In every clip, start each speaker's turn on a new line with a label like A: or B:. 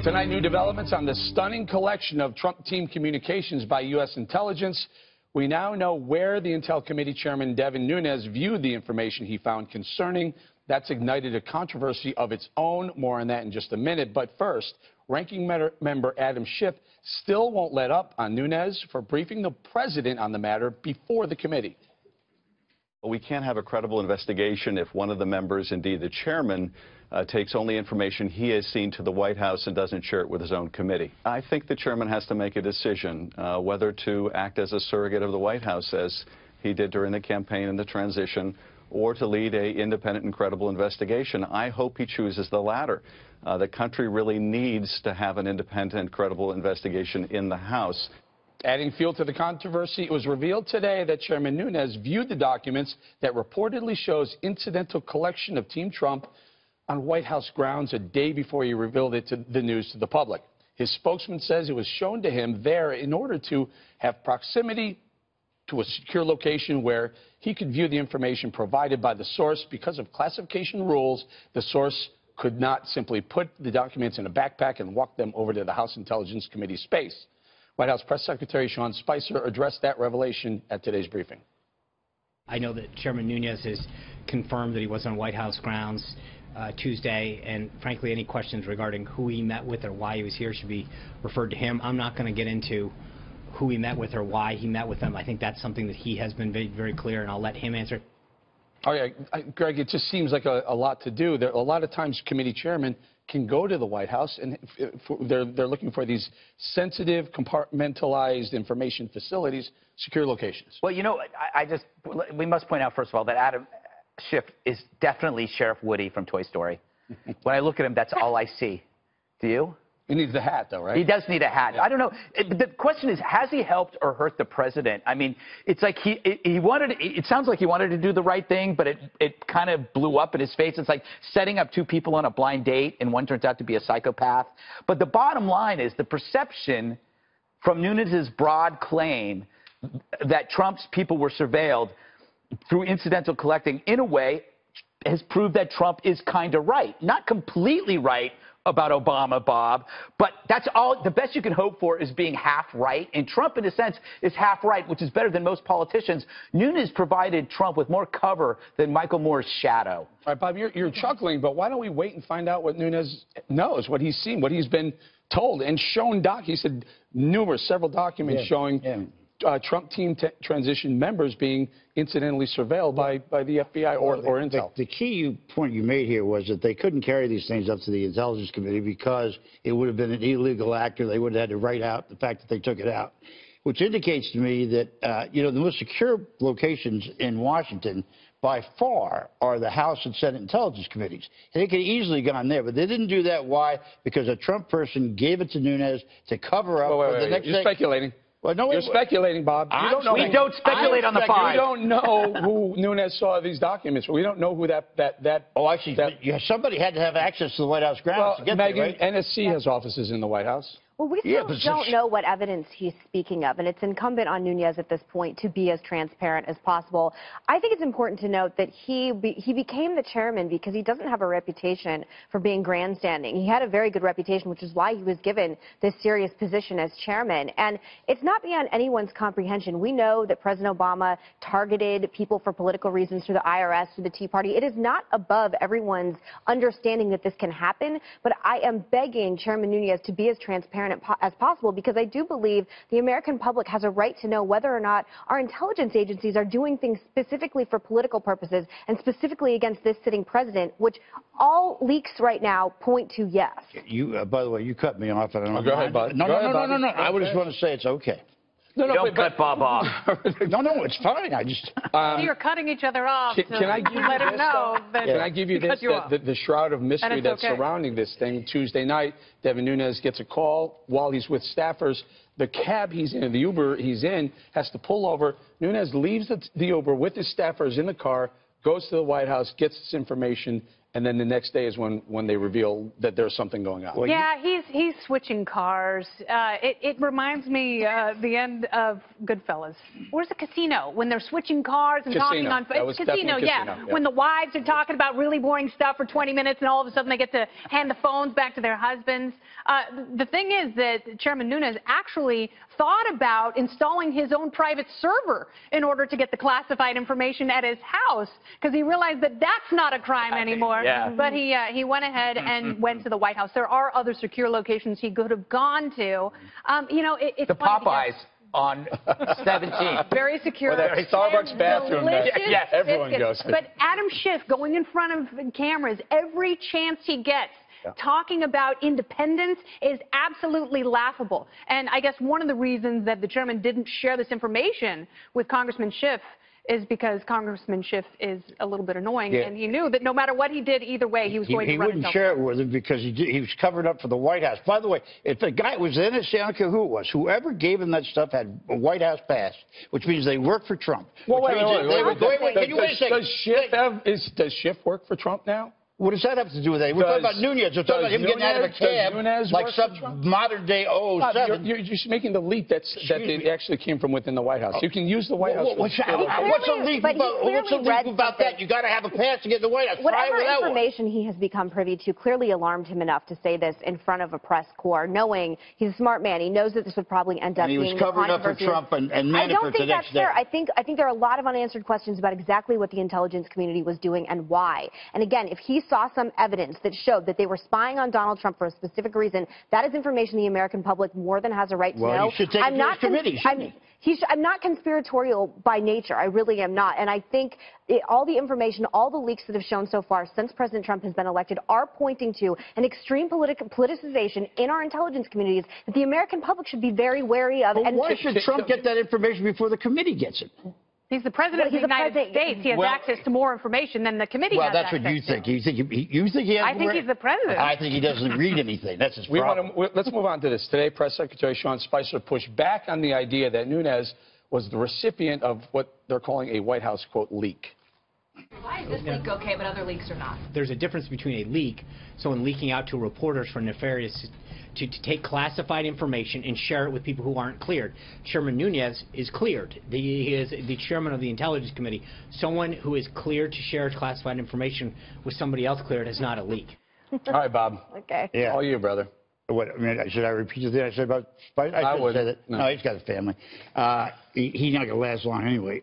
A: Tonight, new developments on the stunning collection of Trump team communications by U.S. intelligence. We now know where the Intel Committee Chairman Devin Nunes viewed the information he found concerning. That's ignited a controversy of its own. More on that in just a minute. But first, Ranking Member Adam Schiff still won't let up on Nunes for briefing the president on the matter before the committee.
B: We can't have a credible investigation if one of the members, indeed the chairman, takes only information he has seen to the White House and doesn't share it with his own committee. I think the chairman has to make a decision whether to act as a surrogate of the White House, as he did during the campaign and the transition, or to lead an independent and credible investigation. I hope he chooses the latter. The country really needs to have an independent, credible investigation in the House.
A: Adding fuel to the controversy, it was revealed today that Chairman Nunes viewed the documents that reportedly shows incidental collection of Team Trump on White House grounds a day before he revealed it to the news to the public. His spokesman says it was shown to him there in order to have proximity to a secure location where he could view the information provided by the source. Because of classification rules, the source could not simply put the documents in a backpack and walk them over to the House Intelligence Committee space. White House Press Secretary Sean Spicer addressed that revelation at today's briefing.
C: I know that Chairman Nunes has confirmed that he was on White House grounds Tuesday, and frankly, any questions regarding who he met with or why he was here should be referred to him. I'm not going to get into who he met with or why he met with them. I think that's something that he has been very, very clear, and I'll let him answer.
A: Oh, yeah, Greg, it just seems like a lot to do. A lot of times committee chairmen can go to the White House, and they're looking for these sensitive, compartmentalized information facilities, secure locations.
D: Well, you know, we must point out, first of all, that Adam Schiff is definitely Sheriff Woody from Toy Story. When I look at him, that's all I see. Do you?
A: He needs the hat, though, right?
D: He does need a hat. Yeah. I don't know. The question is, has he helped or hurt the president? I mean, it's like he wanted. It sounds like he wanted to do the right thing, but it kind of blew up in his face. It's like setting up two people on a blind date, and one turns out to be a psychopath. But the bottom line is the perception from Nunes' broad claim that Trump's people were surveilled through incidental collecting, in a way, has proved that Trump is kind of right. Not completely right about Obama, Bob, but that's all. The best you can hope for is being half right, and Trump, in a sense, is half right, which is better than most politicians. Nunes provided Trump with more cover than Michael Moore's shadow.
A: All right, Bob, you're chuckling, but why don't we wait and find out what Nunes knows, what he's seen, what he's been told and shown? He said several documents showing Trump team transition members being incidentally surveilled by the FBI or Intel.
E: The key point you made here was that they couldn't carry these things up to the Intelligence Committee because it would have been an illegal act, or they would have had to write out the fact that they took it out, which indicates to me that, the most secure locations in Washington by far are the House and Senate Intelligence Committees. They could have easily gone there, but they didn't do that. Why? Because a Trump person gave it to Nunes to cover up for the next
A: You're speculating.
E: Well, no,
A: you're speculating, Bob.
D: We don't speculate on the fly.
A: We don't know who Nunes saw these documents. We don't know who that.
E: Oh, actually, somebody had to have access to the White House grounds to get
A: Megan,
E: there, right?
A: NSC has offices in the White House.
F: Well, we still don't know what evidence he's speaking of, and it's incumbent on Nunes at this point to be as transparent as possible. I think it's important to note that he became the chairman because he doesn't have a reputation for being grandstanding. He had a very good reputation, which is why he was given this serious position as chairman. And it's not beyond anyone's comprehension. We know that President Obama targeted people for political reasons through the IRS, through the Tea Party. It is not above everyone's understanding that this can happen, but I am begging Chairman Nunes to be as transparent as possible, because I do believe the American public has a right to know whether or not our intelligence agencies are doing things specifically for political purposes and specifically against this sitting president, which all leaks right now point to yes.
E: By the way, you cut me off. I don't know.
A: Go ahead, Bob.
E: No. I would just want to say it's okay.
D: Don't cut Bob off.
E: No, it's fine. I just...
G: You're cutting each other off.
A: Can I give you
G: let him know that
A: Can I give you this? The shroud of mystery that's surrounding this thing. Tuesday night, Devin Nunes gets a call while he's with staffers. The cab he's in, the Uber he's in, has to pull over. Nunes leaves the Uber with his staffers in the car, goes to the White House, gets this information, and then the next day is when they reveal that there's something going on.
E: Well,
G: Yeah, he's switching cars. It reminds me the end of Goodfellas. Where's the casino? When they're switching cars and talking on
A: That was
G: casino,
A: definitely
G: yeah.
A: Casino, yeah.
G: When the wives are talking about really boring stuff for 20 minutes and all of a sudden they get to hand the phones back to their husbands. The thing is that Chairman Nunes actually thought about installing his own private server in order to get the classified information at his house because he realized that that's not a crime anymore.
D: Yeah.
G: But he went ahead and went to the White House. There are other secure locations he could have gone to. You know, it's
D: The
G: funny
D: Popeyes on 17.
G: very secure.
A: Or that Starbucks bathroom that
G: Delicious
A: everyone
G: biscuits.
A: goes.
G: But Adam Schiff going in front of cameras every chance he gets, talking about independence is absolutely laughable. And I guess one of the reasons that the chairman didn't share this information with Congressman Schiff is because Congressman Schiff is a little bit annoying, and he knew that no matter what he did, either way, he was going to run
E: He wouldn't
G: himself
E: share
G: over.
E: it with him because he was covered up for the White House. By the way, if the guy was in it, I don't care who it was, whoever gave him that stuff had a White House pass, which means they work for Trump.
A: Well, wait,
E: Can you wait a second?
A: Does Schiff work for Trump now?
E: What does that have to do with it? We're talking about Nunez. We're talking about him getting out of a cab like some modern-day 007.
A: You're just making the leap that it actually came from within the White House. You can use the White House.
E: What's a leap about that? You got to have a pass to get in the White House.
F: Whatever information he has become privy to clearly alarmed him enough to say this in front of a press corps, knowing he's a smart man. He knows that this would probably end up being
E: he was covered up for Trump and
F: I don't
E: Manafort
F: think
E: the
F: that's
E: next day.
F: fair. I think there are a lot of unanswered questions about exactly what the intelligence community was doing and why. And again, if he saw some evidence that showed that they were spying on Donald Trump for a specific reason, that is information the American public more than has a right to know.
E: Well, you should take it to his committee, shouldn't he?
F: I'm not conspiratorial by nature. I really am not. And I think all the information, all the leaks that have shown so far since President Trump has been elected are pointing to an extreme politicization in our intelligence communities that the American public should be very wary of.
E: But why should Trump get that information before the committee gets it?
G: He's the president of the United States. He has access to more information than the committee has access to.
E: Well, that's what you think. You think he has
G: I think he's the president.
E: I think he doesn't read anything. That's his problem.
A: Let's move on to this. Today, Press Secretary Sean Spicer pushed back on the idea that Nunes was the recipient of what they're calling a White House, quote, leak.
H: Why is this leak okay, but other leaks are not?
C: There's a difference between a leak, someone leaking out to reporters for nefarious, to take classified information and share it with people who aren't cleared. Chairman Nunes is cleared. He is the chairman of the Intelligence Committee. Someone who is cleared to share classified information with somebody else cleared is not a leak.
A: All right, Bob.
F: Okay.
E: Yeah.
A: All you, brother.
E: What, I mean, should I repeat the thing I said about Spicer? I
A: would.
E: say that. No, he's got a family. He's not going to last long anyway.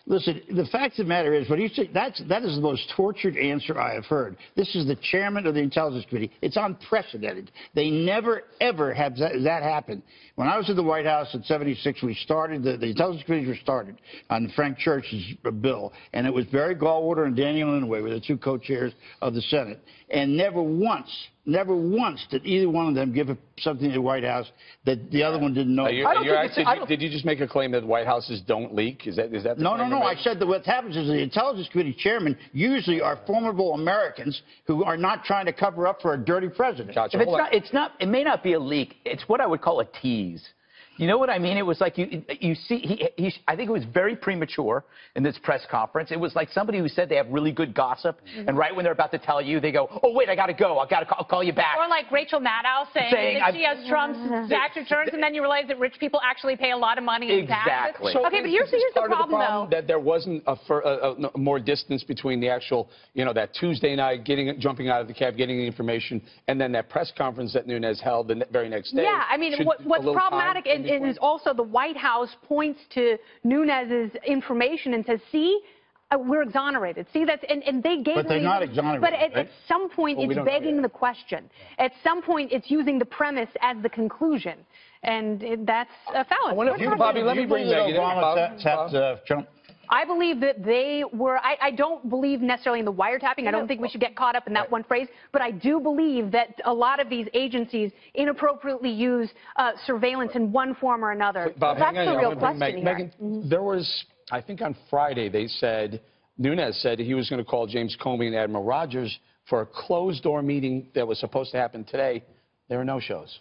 E: Listen, the fact of the matter is, what you say, that is the most tortured answer I have heard. This is the chairman of the Intelligence Committee. It's unprecedented. They never, ever have that happen. When I was in the White House in '76, we started, the Intelligence Committees were started on Frank Church's bill, and it was Barry Goldwater and Daniel Inouye were the two co-chairs of the Senate. And never once did either one of them give something to the White House that the other one didn't know.
A: Did you just make a claim that White Houses don't leak? Is that the
E: No. I said that what happens is the Intelligence Committee chairmen usually are formidable Americans who are not trying to cover up for a dirty president.
A: Gotcha.
D: It may not be a leak. It's what I would call a tease. You know what I mean? It was like you see, I think it was very premature in this press conference. It was like somebody who said they have really good gossip, and right when they're about to tell you, they go, "Oh wait, I got to go. I'll call you back."
G: Or like Rachel Maddow saying that she has Trump's tax returns, and then you realize that rich people actually pay a lot of money in taxes.
D: Exactly.
A: So
G: okay, but here's the problem, though.
A: That there wasn't a more distance between the actual, that Tuesday night jumping out of the cab, getting the information, and then that press conference that Nunes held the very next day.
G: Yeah, I mean, what's problematic is also the White House points to Nunes's information and says, see, we're exonerated. See, and they gave.
E: But they're not exonerated.
G: But at some point, it's begging the question. At some point, it's using the premise as the conclusion, and that's a fallacy.
A: Bobby, let me bring that
E: Obama Trump.
G: I believe that they were, I don't believe necessarily in the wiretapping. I don't think we should get caught up in that one phrase. But I do believe that a lot of these agencies inappropriately use surveillance in one form or another.
A: Bob,
F: that's the real question here.
A: Megan, there was, I think on Friday, Nunes said he was going to call James Comey and Admiral Rogers for a closed-door meeting that was supposed to happen today. There were no shows.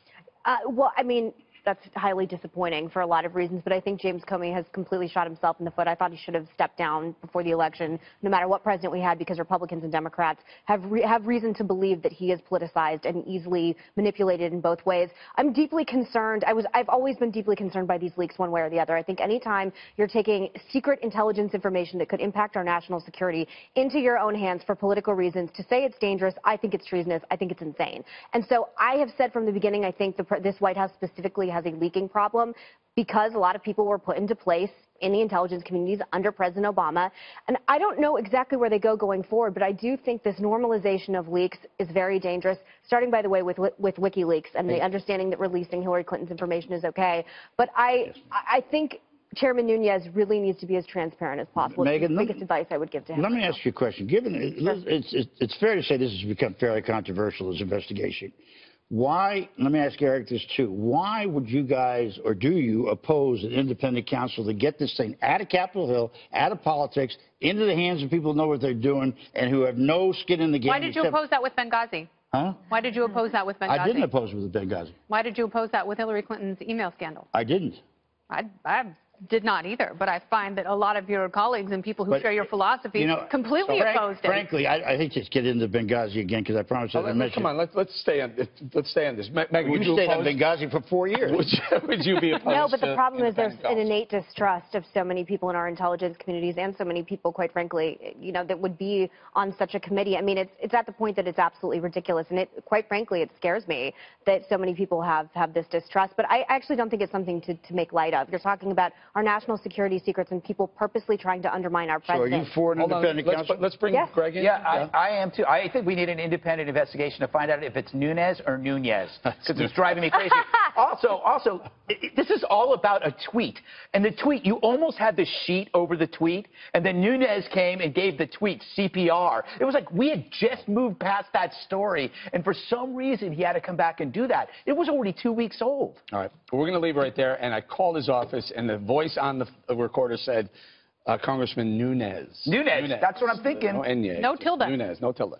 F: Well, I mean, that's highly disappointing for a lot of reasons, but I think James Comey has completely shot himself in the foot. I thought he should have stepped down before the election, no matter what president we had, because Republicans and Democrats have reason to believe that he is politicized and easily manipulated in both ways. I'm deeply concerned. I've always been deeply concerned by these leaks one way or the other. I think anytime you're taking secret intelligence information that could impact our national security into your own hands for political reasons, to say it's dangerous, I think it's treasonous. I think it's insane. And so I have said from the beginning, I think this White House specifically has a leaking problem because a lot of people were put into place in the intelligence communities under President Obama. And I don't know exactly where they go going forward, but I do think this normalization of leaks is very dangerous, starting, by the way, with WikiLeaks and the understanding that releasing Hillary Clinton's information is okay. But I think Chairman Nunes really needs to be as transparent as possible.
E: Megan,
F: the biggest advice I would give to him.
E: Let me ask you a question. Given it's fair to say this has become fairly controversial, this investigation. Why, let me ask Eric this too, why would you guys, or do you, oppose an independent counsel to get this thing out of Capitol Hill, out of politics, into the hands of people who know what they're doing and who have no skin in the game?
G: Why did you oppose that with Benghazi?
E: Huh?
G: Why did you oppose that with Benghazi?
E: I didn't oppose it with Benghazi.
G: Why did you oppose that with Hillary Clinton's email scandal?
E: I didn't.
G: I did not either, but I find that a lot of your colleagues and people who share your philosophy completely opposed it.
E: Frankly, I hate to get into Benghazi again because I promised I mentioned.
A: Come on, let's stay on this. Megan,
E: would you stayed on Benghazi for 4 years.
A: Would you be opposed?
F: No, but the
A: to
F: problem is there's an
A: independent
F: innate distrust of so many people in our intelligence communities and so many people, quite frankly, that would be on such a committee. I mean, it's at the point that it's absolutely ridiculous, and quite frankly, it scares me that so many people have this distrust. But I actually don't think it's something to make light of. You're talking about our national security secrets and people purposely trying to undermine our president.
E: So are you for an independent counsel?
A: Let's bring Greg in.
D: Yeah, I am too. I think we need an independent investigation to find out if it's Nunes or Nunez, because it's driving me crazy. Also, this is all about a tweet. And the tweet, you almost had the sheet over the tweet, and then Nunes came and gave the tweet CPR. It was like we had just moved past that story, and for some reason he had to come back and do that. It was already 2 weeks old.
A: All right. We're going to leave right there, and I called his office, and the voice on the recorder said, Congressman Nunes.
D: Nunes, that's what I'm thinking.
A: No,
G: No tilde.
A: Nunes, no tilde.